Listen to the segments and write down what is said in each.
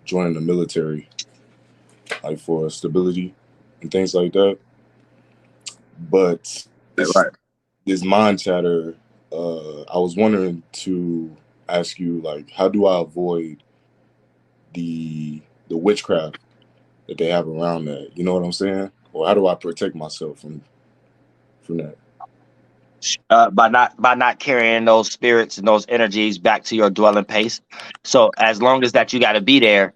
joining the military, like for stability and things like that. But it's Right. this mind chatter. I was wondering to ask you, like, how do I avoid the witchcraft that they have around that? You know what I'm saying? Or how do I protect myself from that? By not carrying those spirits and those energies back to your dwelling place. So as long as that you got to be there,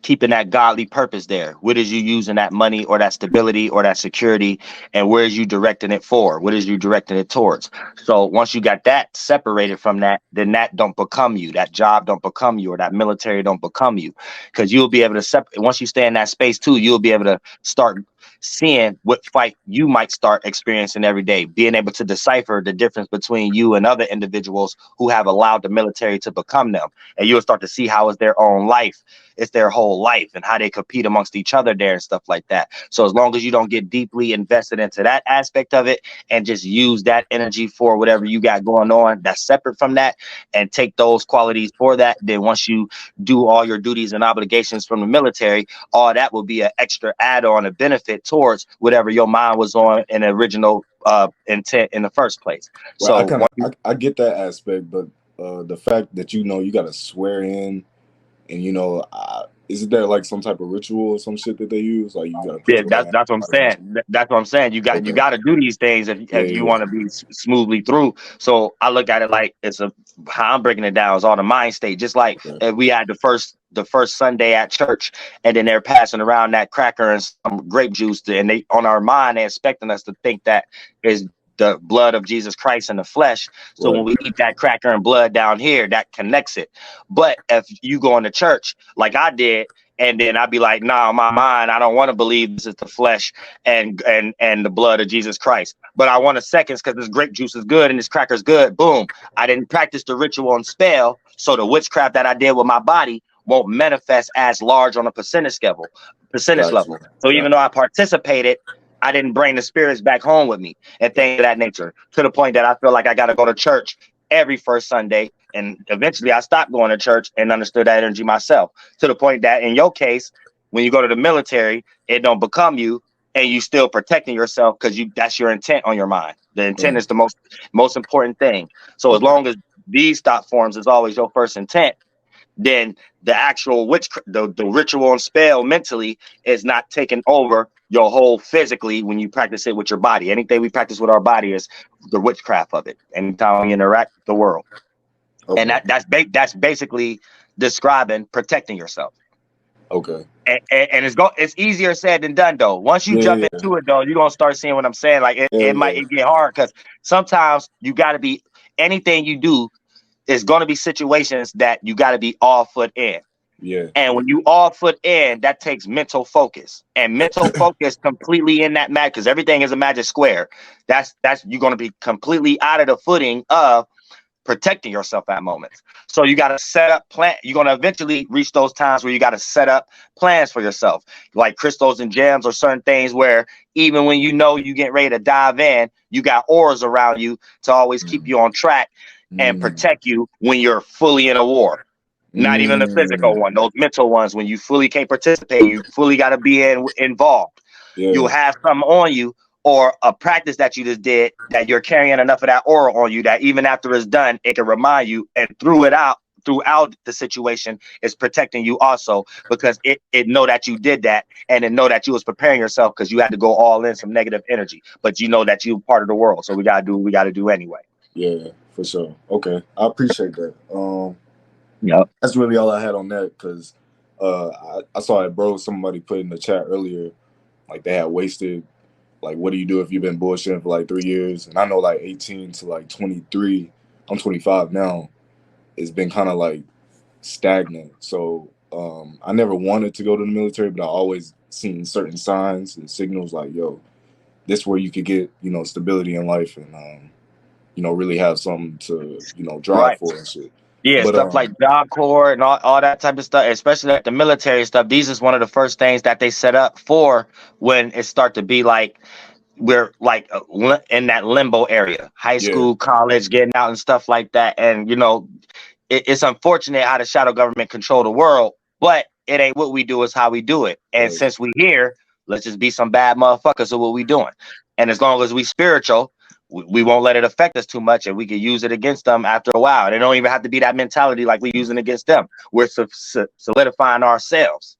keeping that godly purpose there. What is you using that money or that stability or that security, and where is you directing it for? What is you directing it towards? So once you got that separated from that, then that don't become you. That job don't become you, or that military don't become you, because you'll be able to separate. Once you stay in that space too, you'll be able to start seeing what fight you might start experiencing every day, being able to decipher the difference between you and other individuals who have allowed the military to become them. And you'll start to see how it's their own life, it's their whole life, and how they compete amongst each other there and stuff like that. So as long as you don't get deeply invested into that aspect of it and just use that energy for whatever you got going on that's separate from that, and take those qualities for that, then once you do all your duties and obligations from the military, all that will be an extra add-on, a benefit towards whatever your mind was on in the original intent in the first place. Well, I So kind of I get that aspect, but the fact that you got to swear in, and isn't there like some type of ritual or some shit that they use? Like you got to put yeah, your that's hand. that's what I'm saying. That's what I'm saying. You Okay. got to do these things Yeah, if you yeah, want to be smoothly through. So I look at it like it's a how I'm breaking it down is all the mind state. Just like yeah. Okay. if we had the first Sunday at church, and then they're passing around that cracker and some grape juice, and they on our mind they're expecting us to think that is the blood of Jesus Christ in the flesh. So when Right. we eat that cracker and blood down here, that connects it. But if you go into church like I did, and then I'd be like, nah, my mind, I don't want to believe this is the flesh and the blood of Jesus Christ. But I want a seconds because this grape juice is good and this cracker's good. Boom. I didn't practice the ritual and spell. So the witchcraft that I did with my body won't manifest as large on a percentage Got you. level. So Got even though I participated, I didn't bring the spirits back home with me and things of that nature, to the point that I feel like I got to go to church every first Sunday. And eventually I stopped going to church and understood that energy myself, to the point that in your case, when you go to the military, it don't become you, and you still protecting yourself because that's your intent on your mind. The intent Right. is the most important thing. So as Okay. long as these thought forms is always your first intent, then the actual the ritual and spell mentally is not taking over your whole physically when you practice it with your body. Anything we practice with our body is the witchcraft of it. Anytime we interact with the world, and Okay. that's basically describing protecting yourself. Okay. And it's easier said than done though. Once you Yeah, jump yeah, into it though, you're gonna start seeing what I'm saying. Like yeah, it might yeah, get hard because sometimes you got to be anything you do is going to be situations that you got to be all foot in. yeah. And when you all foot in, that takes mental focus, and mental focus completely in that magic, because everything is a magic square. That's you're going to be completely out of the footing of protecting yourself at moments. So you got to set up plan. You're going to eventually reach those times where you got to set up plans for yourself, like crystals and gems or certain things where even when you know you get ready to dive in, you got auras around you to always keep Mm, you on track and mm, protect you when you're fully in a war. Not even the physical mm. one, those mental ones when you fully can't participate, you fully got to be involved. You'll Yeah. have something on you, or a practice that you just did that you're carrying enough of that aura on you that even after it's done, it can remind you, and throughout the situation is protecting you also, because it know that you did that, and it know that you was preparing yourself because you had to go all in some negative energy, but you know that you part of the world, so we gotta do what we gotta do anyway. Yeah, for sure. Okay. I appreciate that. Yep. That's really all I had on that because I saw it, bro. Somebody put in the chat earlier, like they had wasted. Like, what do you do if you've been bullshitting for like 3 years? And I know like 18 to like 23. I'm 25 now. It's been kind of like stagnant. So I never wanted to go to the military, but I always seen certain signs and signals like, yo, this where you could get stability in life and really have something to drive Right. for and shit. Yeah, But stuff like Job Corps and all that type of stuff, especially like the military stuff. These is one of the first things that they set up for when it start to be like we're like in that limbo area, high yeah, school, college, getting out and stuff like that. And it's unfortunate how the shadow government control the world, But it ain't what we do, it's how we do it. And Right. since we here, let's just be some bad motherfuckers. So what we doing? And as long as we spiritual, we won't let it affect us too much, and we can use it against them after a while. And it don't even have to be that mentality like we using against them. We're solidifying ourselves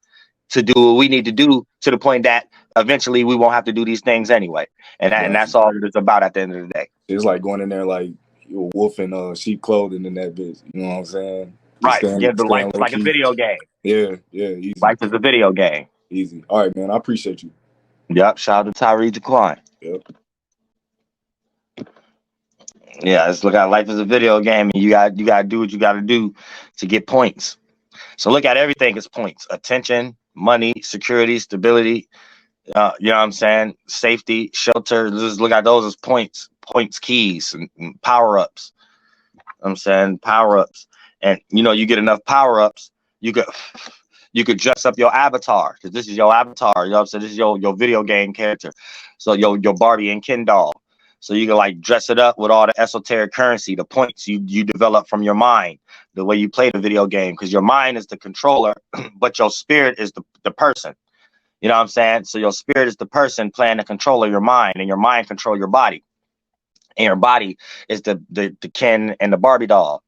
to do what we need to do, to the point that eventually we won't have to do these things anyway. And that's all it's about at the end of the day. It's like going in there like you're a wolf in sheep clothing in that bitch. You know what I'm saying? Right. Yeah, the life is like a video game. Yeah, easy. Life is a video game. Easy. All right, man. I appreciate you. Yep. Shout out to Tyree Jaquan. Yep. Yeah, let's look at life as a video game, and you got to do what you got to do to get points. So look at everything as points: attention, money, security, stability. You know what I'm saying? Safety, shelter. Just look at those as points, keys, and power ups. I'm saying power ups, and you get enough power ups, you could dress up your avatar, because this is your avatar. You know what I'm saying? This is your video game character. So your Barbie and Ken doll. So you can like dress it up with all the esoteric currency, the points you develop from your mind, the way you play the video game, because your mind is the controller, but your spirit is the person. You know what I'm saying? So your spirit is the person playing the control of your mind, and your mind control your body. And your body is the Ken and the Barbie doll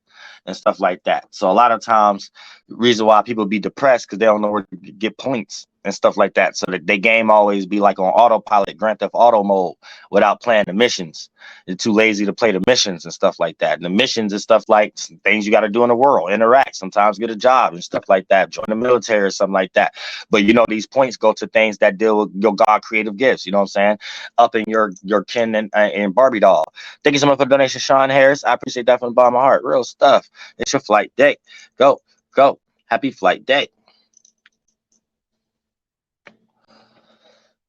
and stuff like that. So a lot of times, the reason why people be depressed because they don't know where to get points and stuff like that. So that they game always be like on autopilot, Grand Theft Auto mode, without playing the missions. They're too lazy to play the missions and stuff like that. And the missions is stuff like things you got to do in the world, interact, sometimes get a job and stuff like that, join the military or something like that. But these points go to things that deal with your God creative gifts. You know what I'm saying? Up in your Ken and Barbie doll. Thank you so much for the donation, Sean Harris. I appreciate that from the bottom of my heart. Real stuff. It's your flight day. Go. Happy flight day.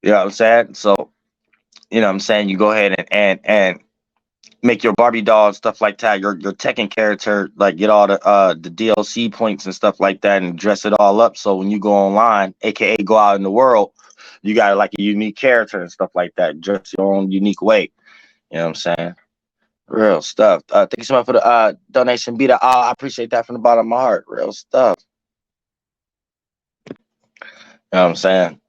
You know what I'm saying? So, you know what I'm saying? You go ahead and make your Barbie doll and stuff like that. Your Tekken character, like get all the DLC points and stuff like that, and dress it all up. So when you go online, aka go out in the world, you got like a unique character and stuff like that. Dress your own unique way. You know what I'm saying? Real stuff. Thank you so much for the donation, Beta. I appreciate that from the bottom of my heart. Real stuff. You know what I'm saying?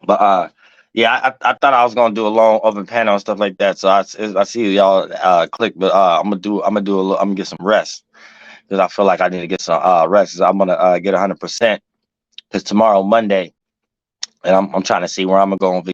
But yeah, I thought I was gonna do a long open panel and stuff like that. So I see y'all click, but I'm gonna get some rest, because I feel like I need to get some rest. I'm gonna get 100%, because tomorrow Monday, and I'm trying to see where I'm gonna go on